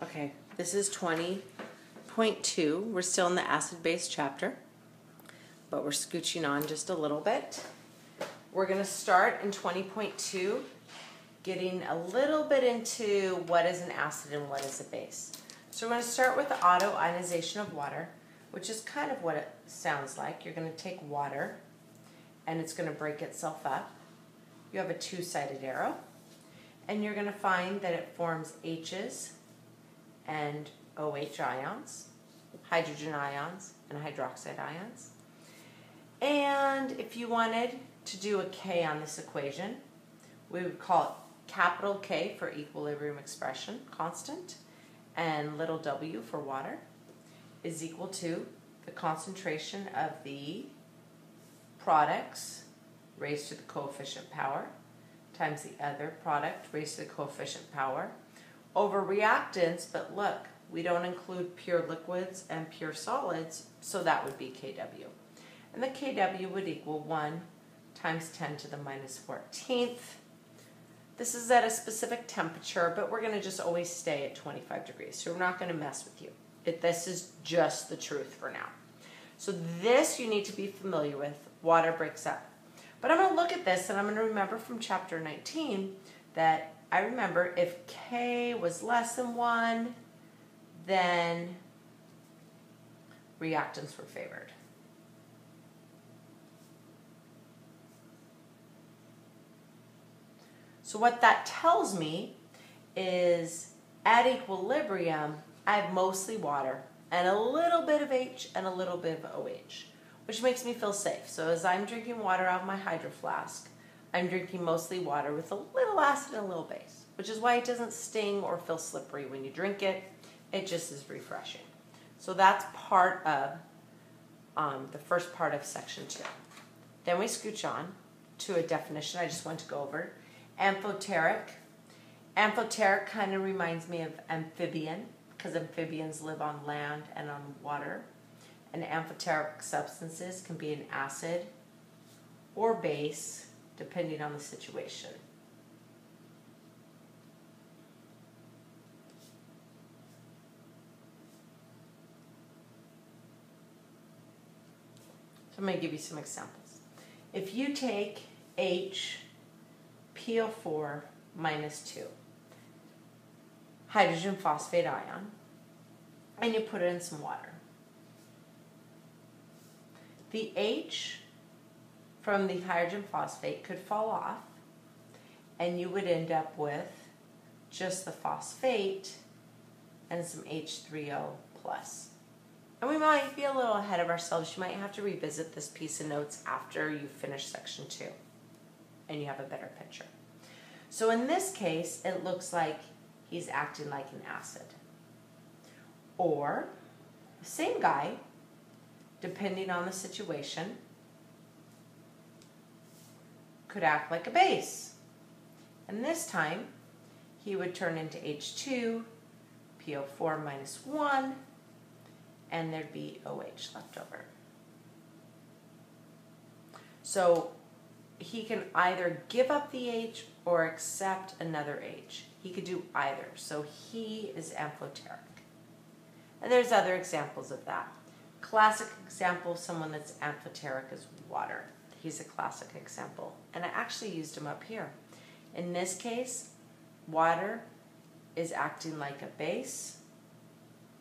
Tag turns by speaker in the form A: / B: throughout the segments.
A: Okay, this is 20.2. We're still in the acid-base chapter, but we're scooching on just a little bit. We're going to start in 20.2, getting a little bit into what is an acid and what is a base. So we're going to start with the auto-ionization of water, which is kind of what it sounds like. You're going to take water, and it's going to break itself up. You have a two-sided arrow, and you're going to find that it forms H's and OH ions, hydrogen ions, and hydroxide ions. And if you wanted to do a K on this equation, we would call it capital K for equilibrium expression, constant, and little w for water is equal to the concentration of the products raised to the coefficient power times the other product raised to the coefficient power over reactants, but look, we don't include pure liquids and pure solids, so that would be Kw. And the Kw would equal 1 times 10 to the minus 14th. This is at a specific temperature, but we're going to just always stay at 25 degrees, so we're not going to mess with you. This is just the truth for now. So this you need to be familiar with. Water breaks up. But I'm going to look at this, and I'm going to remember from chapter 19 that I remember if K was less than 1, then reactants were favored. So what that tells me is at equilibrium, I have mostly water and a little bit of H and a little bit of OH, which makes me feel safe. So as I'm drinking water out of my hydro flask, I'm drinking mostly water with a little acid and a little base, which is why it doesn't sting or feel slippery when you drink it. It just is refreshing. So that's part of the first part of section 2. Then we scooch on to a definition I just want to go over. Amphoteric. Amphoteric kind of reminds me of amphibian, because amphibians live on land and on water. And amphoteric substances can be an acid or base, depending on the situation. So I'm going to give you some examples. If you take HPO4 minus 2, hydrogen phosphate ion, and you put it in some water, the H from the hydrogen phosphate could fall off, and you would end up with just the phosphate and some H3O plus. And we might be a little ahead of ourselves. You might have to revisit this piece of notes after you finish section 2 and you have a better picture. So in this case, it looks like he's acting like an acid. Or the same guy, depending on the situation, could act like a base. And this time, he would turn into H2, PO4 minus 1, and there'd be OH left over. So he can either give up the H or accept another H. He could do either. So he is amphoteric. And there's other examples of that. Classic example of someone that's amphoteric is water. He's a classic example. And I actually used him up here. In this case, water is acting like a base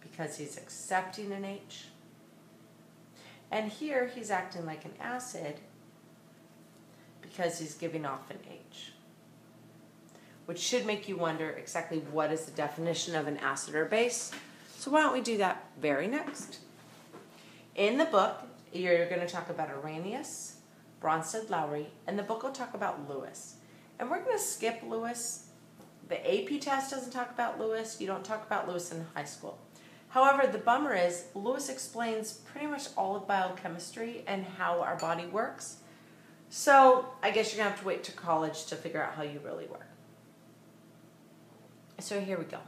A: because he's accepting an H. And here he's acting like an acid because he's giving off an H. Which should make you wonder exactly what is the definition of an acid or base. So why don't we do that very next. In the book, you're going to talk about Arrhenius, Bronsted Lowry, and the book will talk about Lewis. And we're going to skip Lewis. The AP test doesn't talk about Lewis. You don't talk about Lewis in high school. However, the bummer is Lewis explains pretty much all of biochemistry and how our body works. So I guess you're going to have to wait to college to figure out how you really work. So here we go.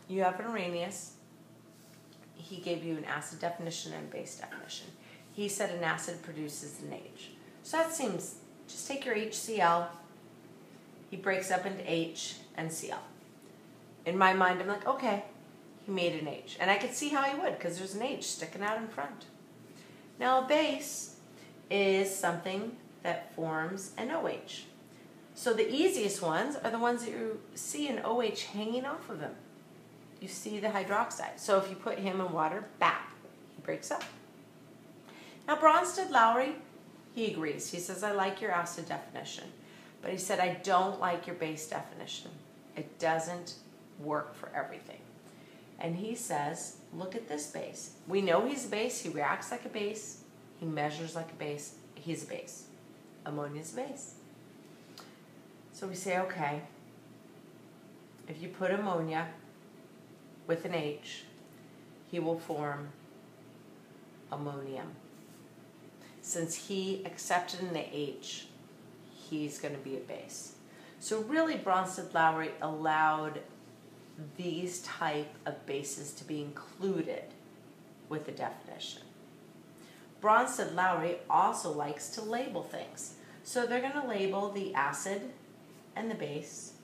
A: You have an Arrhenius. He gave you an acid definition and a base definition. He said an acid produces an H. So that seems, just take your HCl. He breaks up into H and Cl. In my mind, I'm like, okay, he made an H. And I could see how he would, because there's an H sticking out in front. Now a base is something that forms an OH. So the easiest ones are the ones that you see an OH hanging off of him. You see the hydroxide. So if you put him in water, bap, he breaks up. Now Bronsted-Lowry, he agrees. He says, I like your acid definition. But he said, I don't like your base definition. It doesn't work for everything. And he says, look at this base. We know he's a base. He reacts like a base. He measures like a base. He's a base. Ammonia is a base. So we say, okay, if you put ammonia with an H, he will form ammonium. Since he accepted an H, he's going to be a base. So really, Bronsted-Lowry allowed these type of bases to be included with the definition. Bronsted-Lowry also likes to label things. So they're going to label the acid and the base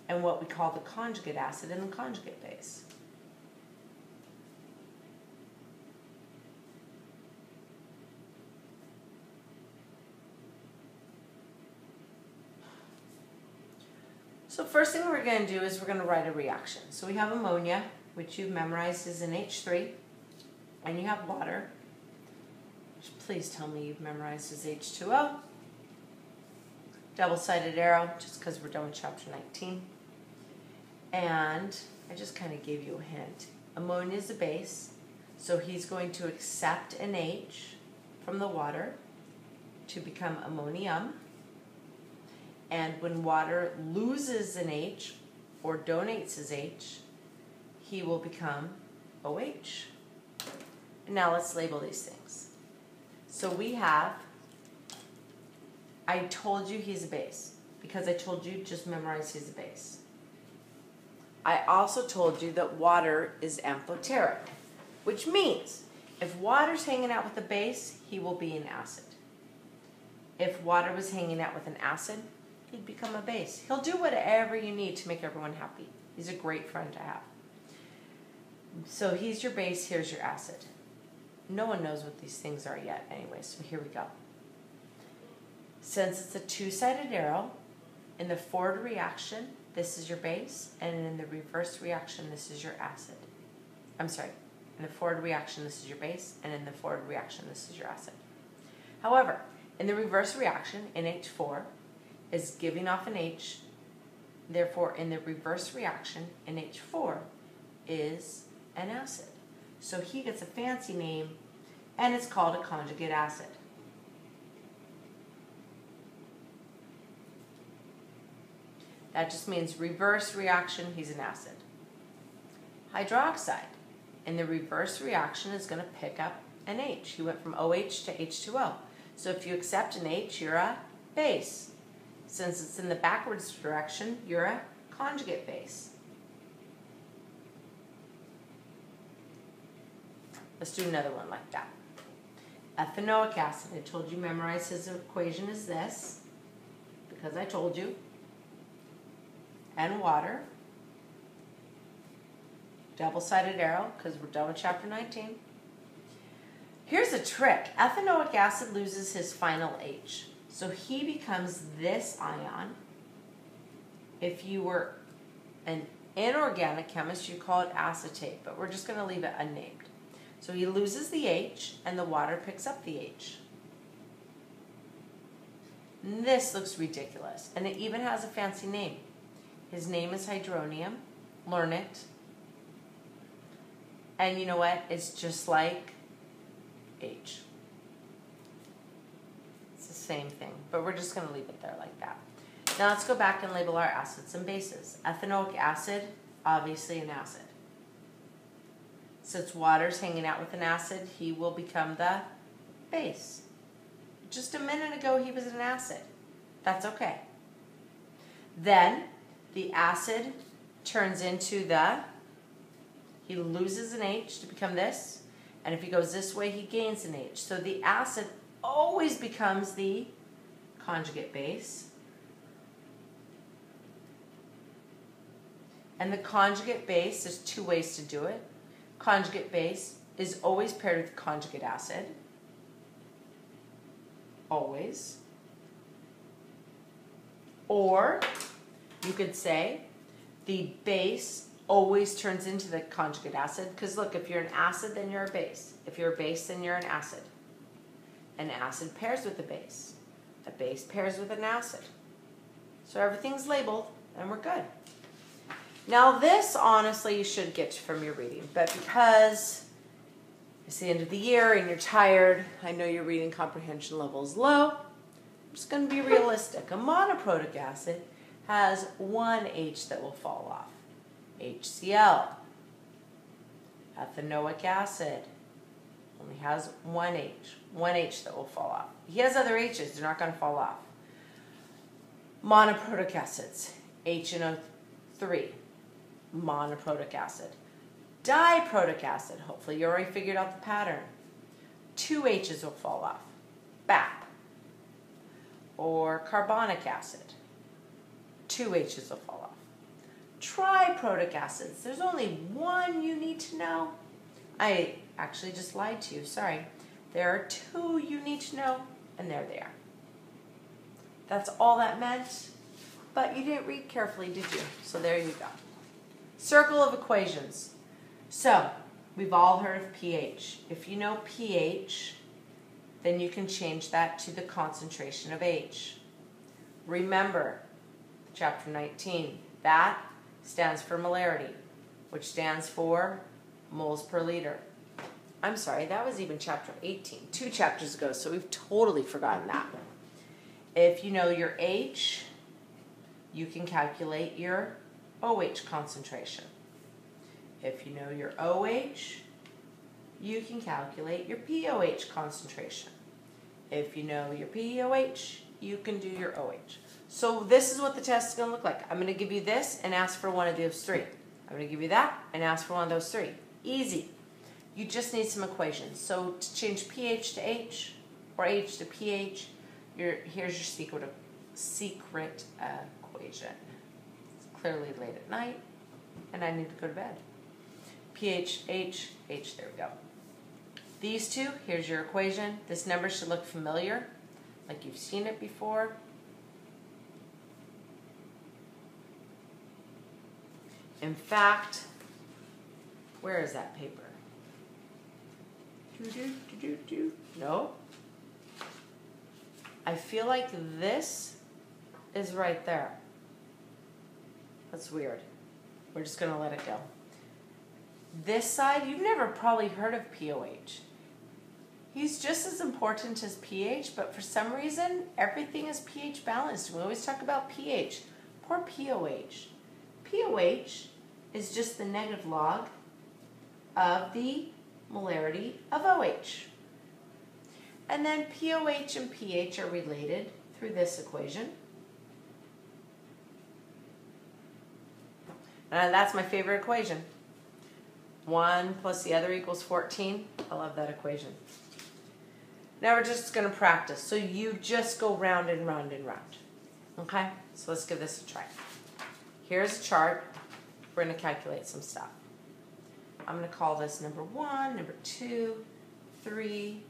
A: and what we call the conjugate acid and the conjugate base. So first thing we're going to do is we're going to write a reaction. So we have ammonia, which you've memorized as an H3, and you have water, which please tell me you've memorized as H2O. Double-sided arrow, just because we're done with chapter 19. And I just kind of gave you a hint. Ammonia is a base, so he's going to accept an H from the water to become ammonium. And when water loses an H or donates his H, he will become OH. And now let's label these things. So we have, I told you he's a base because I told you just memorize he's a base. I also told you that water is amphoteric, which means if water's hanging out with a base, he will be an acid. If water was hanging out with an acid, he'd become a base. He'll do whatever you need to make everyone happy. He's a great friend to have. So he's your base, here's your acid. No one knows what these things are yet anyway, so here we go. Since it's a two-sided arrow, in the forward reaction, this is your base, and in the reverse reaction, this is your acid. I'm sorry, in the forward reaction, this is your base, and in the forward reaction, this is your acid. However, in the reverse reaction, NH4 is giving off an H, therefore in the reverse reaction, NH4 is an acid. So he gets a fancy name, and it's called a conjugate acid. That just means reverse reaction, he's an acid. Hydroxide, in the reverse reaction, is going to pick up an H. He went from OH to H2O. So if you accept an H, you're a base. Since it's in the backwards direction, you're a conjugate base. Let's do another one like that. Ethanoic acid. I told you memorize his equation is this, because I told you. And water. Double-sided arrow, because we're done with chapter 19. Here's a trick. Ethanoic acid loses his final H. So he becomes this ion. If you were an inorganic chemist, you call it acetate, but we're just going to leave it unnamed. So he loses the H, and the water picks up the H. And this looks ridiculous, and it even has a fancy name. His name is hydronium. Learn it. And you know what? It's just like H. It's the same thing, but we're just going to leave it there like that. Now let's go back and label our acids and bases. Ethanoic acid, obviously an acid. Since water's hanging out with an acid, he will become the base. Just a minute ago, he was an acid. That's okay. Then the acid turns into he loses an H to become this, and if he goes this way, he gains an H. So the acid always becomes the conjugate base, And the conjugate base, there's two ways to do it. Conjugate base is always paired with conjugate acid. Always. Or you could say the base always turns into the conjugate acid, because look, if you're an acid, then you're a base. If you're a base, then you're an acid. An acid pairs with a base. A base pairs with an acid. So everything's labeled, and we're good. Now this, honestly, you should get from your reading, but because it's the end of the year and you're tired, I know your reading comprehension level is low, I'm just going to be realistic. A monoprotic acid has one H that will fall off. HCl. Ethanoic acid only has one H that will fall off. He has other H's, they're not going to fall off. Monoprotic acids, HNO3, monoprotic acid. Diprotic acid, hopefully you already figured out the pattern. Two H's will fall off, BAP. Or carbonic acid, two H's will fall off. Triprotic acids, there's only one you need to know. I actually just lied to you, sorry. There are two you need to know, and there they are. That's all that meant, but you didn't read carefully, did you? So there you go. Circle of equations. So, we've all heard of pH. If you know pH, then you can change that to the concentration of H. Remember, chapter 19, that stands for molarity, which stands for moles per liter. I'm sorry, that was even chapter 18, 2 chapters ago, so we've totally forgotten that. If you know your H, you can calculate your OH concentration. If you know your OH, you can calculate your POH concentration. If you know your POH, you can do your OH. So this is what the test is going to look like. I'm going to give you this and ask for one of those three. I'm going to give you that and ask for one of those three. Easy. You just need some equations. So to change pH to H or H to pH, here's your secret equation. It's clearly late at night, and I need to go to bed. pH, H, H, there we go. These two, here's your equation. This number should look familiar, like you've seen it before. In fact, where is that paper? No. I feel like this is right there. That's weird. We're just going to let it go. This side, you've never probably heard of POH. He's just as important as pH, but for some reason, everything is pH balanced. We always talk about pH. Poor POH. POH is just the negative log of the molarity of OH. And then POH and pH are related through this equation. And that's my favorite equation. 1 plus the other equals 14. I love that equation. Now we're just going to practice. So you just go round and round and round. Okay? So let's give this a try. Here's a chart. We're going to calculate some stuff. I'm going to call this number 1, number 2, 3,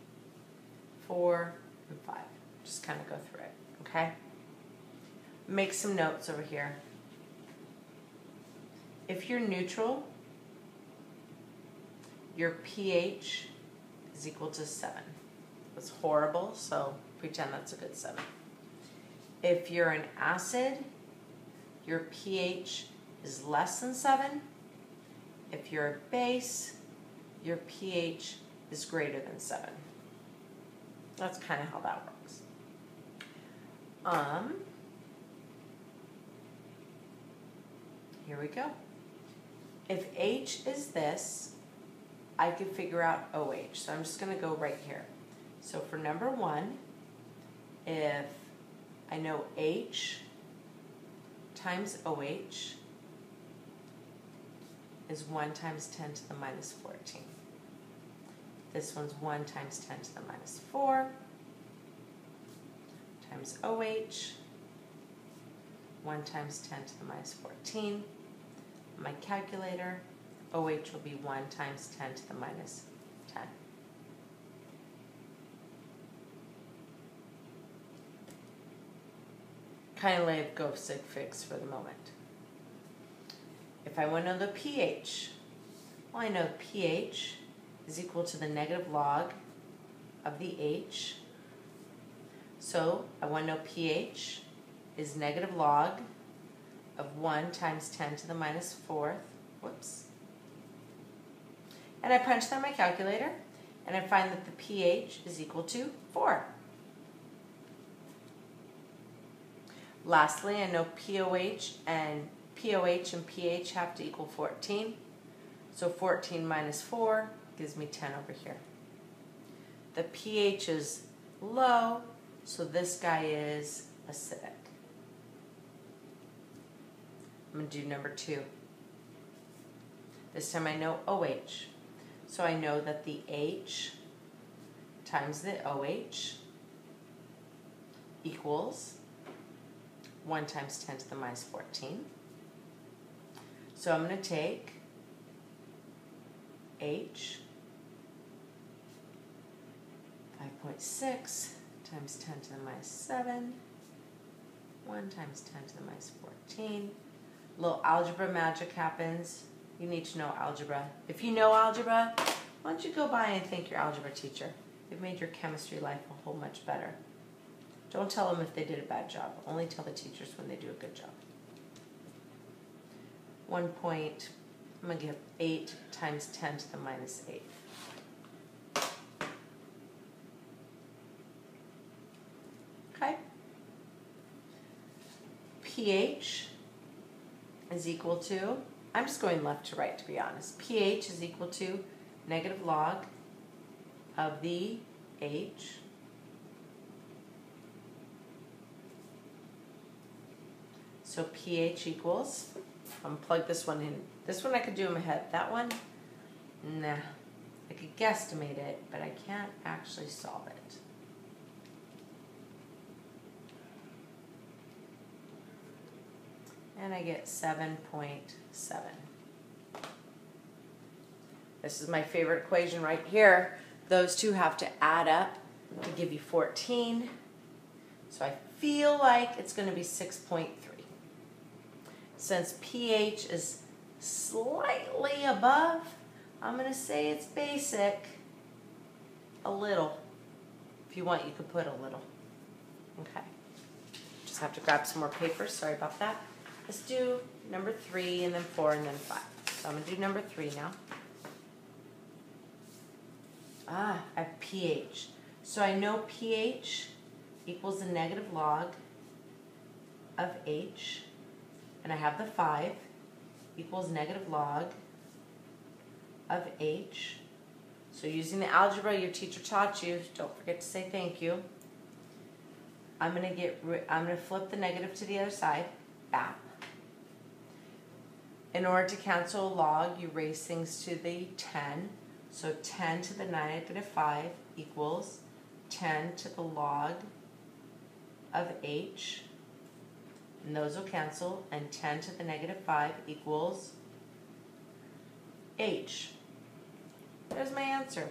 A: 4, and 5. Just kind of go through it. Okay? Make some notes over here. If you're neutral, your pH is equal to 7. That's horrible, so pretend that's a good 7. If you're an acid, your pH is less than 7. If you're a base, your pH is greater than 7. That's kind of how that works. Here we go. If H is this, I could figure out OH. So I'm just going to go right here. So for number 1, if I know H times OH is 1 times 10 to the minus 14. This one's 1 times 10 to the minus 4 times OH, 1 times 10 to the minus 14. my calculator. OH will be 1 times 10 to the minus 10. Kind of like go sig figs for the moment. If I want to know the pH, well, I know pH is equal to the negative log of the H. So I want to know pH is negative log of 1 times 10 to the minus 4th. Whoops. And I punch that in my calculator, and I find that the pH is equal to 4. Lastly, I know POH and pH have to equal 14. So 14 minus 4 gives me 10 over here. The pH is low, so this guy is acidic. I'm going to do number 2. This time I know OH. So I know that the H times the OH equals 1 times 10 to the minus 14. So I'm going to take H 5.6 times 10 to the minus 7, 1 times 10 to the minus 14. A little algebra magic happens. You need to know algebra. If you know algebra, why don't you go by and thank your algebra teacher? They've made your chemistry life a whole much better. Don't tell them if they did a bad job. Only tell the teachers when they do a good job. 1 point, I'm going to give 8 times 10 to the minus 8. Okay. pH is equal to, I'm just going left to right to be honest. pH is equal to negative log of the H so pH equals, I'm going to plug this one in. This one I could do in my head. That one, nah. I could guesstimate it, but I can't actually solve it. And I get 7.7. This is my favorite equation right here. Those two have to add up to give you 14. So I feel like it's going to be 6.3. Since pH is slightly above, I'm going to say it's basic. A little. If you want, you could put a little. Okay. Just have to grab some more paper. Sorry about that. Let's do number 3 and then 4 and then 5. So I'm going to do number 3 now. I have pH. So I know pH equals the negative log of H. And I have the 5 equals negative log of H. So using the algebra your teacher taught you, don't forget to say thank you. I'm going to flip the negative to the other side, back. In order to cancel a log, you raise things to the 10. So 10 to the negative 5 equals 10 to the log of H. And those will cancel, and 10 to the negative 5 equals H. There's my answer.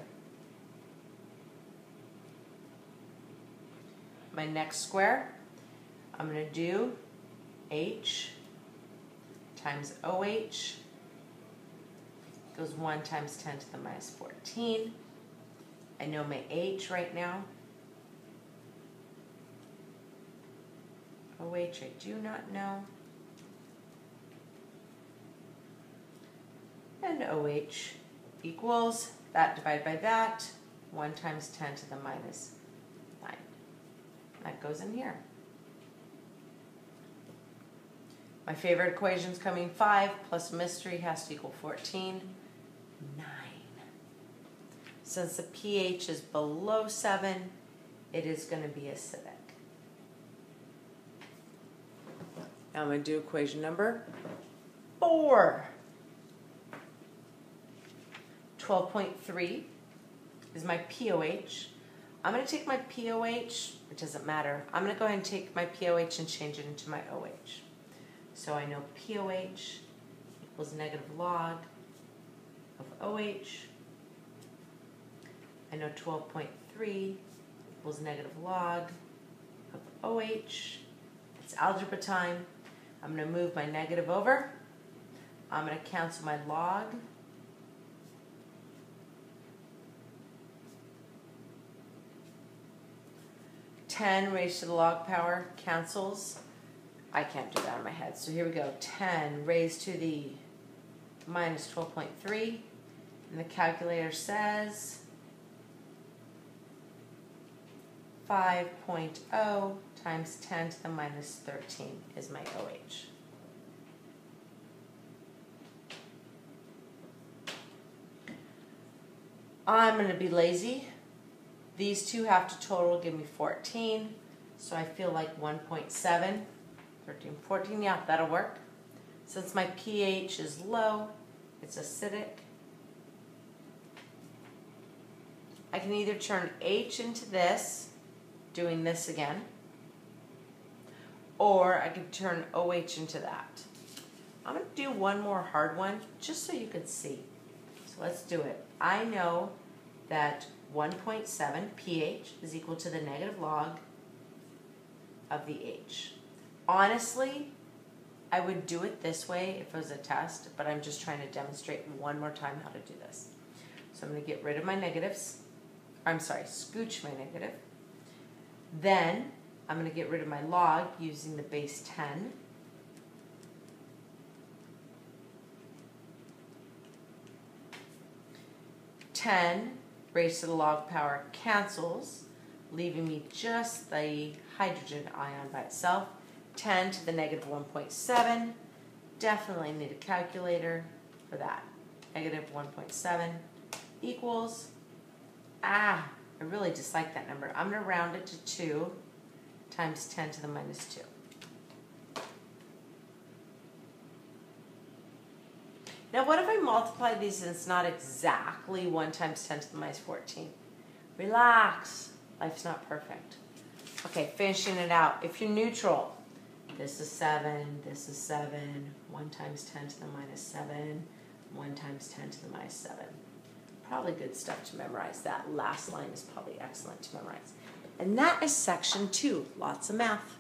A: My next square, I'm going to do H times OH goes 1 times 10 to the minus 14. I know my H right now. OH I do not know. And OH equals that divided by that, 1 times 10 to the minus 9. That goes in here. My favorite equation's coming 5 plus mystery has to equal 14. 9. Since the pH is below 7, it is going to be acidic. Now I'm going to do equation number 4. 12.3 is my POH. I'm going to take my POH, it doesn't matter. I'm going to go ahead and take my POH and change it into my OH. So I know POH equals negative log of OH. I know 12.3 equals negative log of OH. It's algebra time. I'm going to move my negative over. I'm going to cancel my log. Ten raised to the log power cancels. I can't do that in my head. So here we go. 10 raised to the minus 12.3. And the calculator says 5.0 times 10 to the minus 13 is my OH. I'm going to be lazy. These two have to total give me 14. So I feel like 1.7, 13, 14, yeah, that'll work. Since my pH is low, it's acidic. I can either turn H into this, doing this again, or I can turn OH into that. I'm going to do one more hard one just so you can see. So let's do it. I know that 1.7 pH is equal to the negative log of the H. Honestly, I would do it this way if it was a test, but I'm just trying to demonstrate one more time how to do this. So I'm going to get rid of my negatives. I'm sorry, scooch my negative. Then I'm going to get rid of my log using the base 10. Raised to the log power cancels, leaving me just the hydrogen ion by itself. 10 to the negative 1.7. Definitely need a calculator for that. Negative 1.7 equals, I really dislike that number. I'm going to round it to 2 times 10 to the minus 2. Now what if I multiply these and it's not exactly 1 times 10 to the minus 14? Relax. Life's not perfect. Okay, finishing it out. If you're neutral, this is 7, this is 7, 1 times 10 to the minus 7, 1 times 10 to the minus 7. Probably good stuff to memorize. That last line is probably excellent to memorize. And that is section 2. Lots of math.